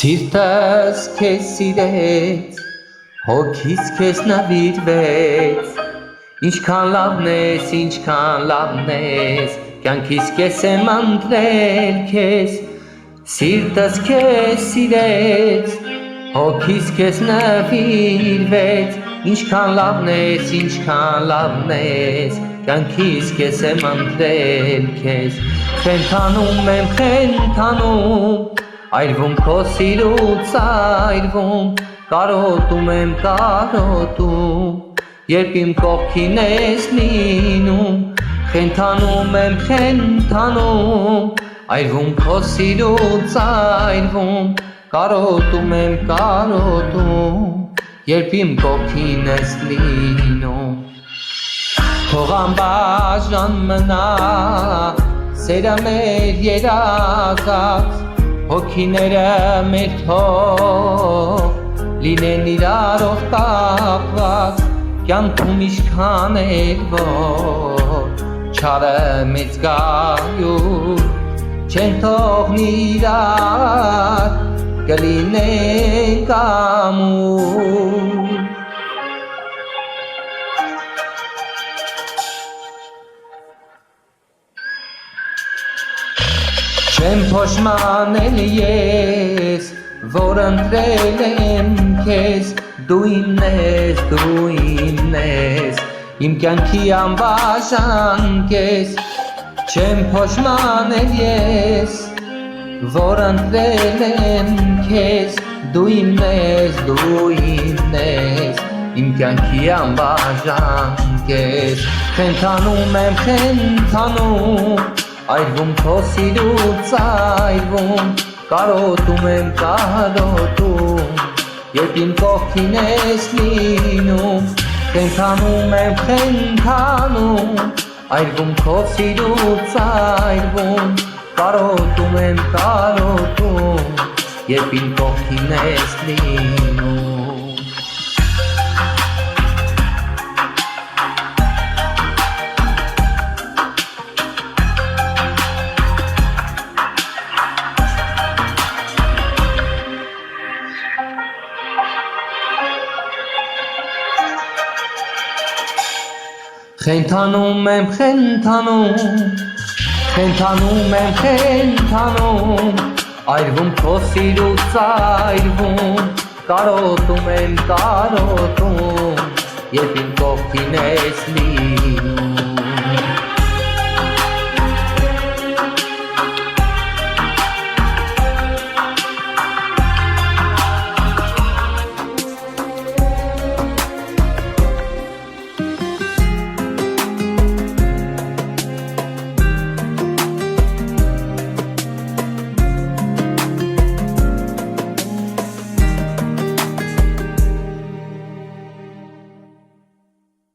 Սիրտս քեզ սիրեց, հոգիս քեզ նվիրվեց, ինչքան լավն ես, կյանքիս քեզ եմ անդրել քեզ, սիրտս քեզ սիրեց, հոգիս քեզ նվիրվեց, ինչքան լավն ես, կյանքիս քեզ եմ անդրել քեզ, խենթանում, այրվում քո սիրուց այրվում, կարոտում եմ, երբ իմ կողքին ես լինում, խենթանում եմ, այրվում քո սիրուց այրվում, կարոտում եմ, երբ իմ կողքին ես լինում, թող անբաժան մնա, սերը մեր երազած, հոգիները մեր թող լինեն իրարով կապված, կյանքում ինչքան էլ որ չարը մեծ գայու, չեն թողնի իրար, կլինենք ամուր։ Չեմ փոշմանել ես, որ ընտրել եմ քեզ, դու իմն ես, իմ կյանքի անբաժան կես, չեմ փոշմանել ես, որ ընտրել եմ քեզ, դու իմն ես, իմ կյանքի անբաժան կես, խենթանում եմ, այրվում քո սիրուց այրվում, կարոտում եմ, երբ իմ կողքին ես լինում, խենթանում եմ, այրվում քո սիրուց այրվում, կարոտում եմ, երբ իմ կողքին ես լինում։ Խենթանում եմ, այրվում քո սիրուց այրվում, կարոտում եմ, երբ իմ կողքին ես լինում։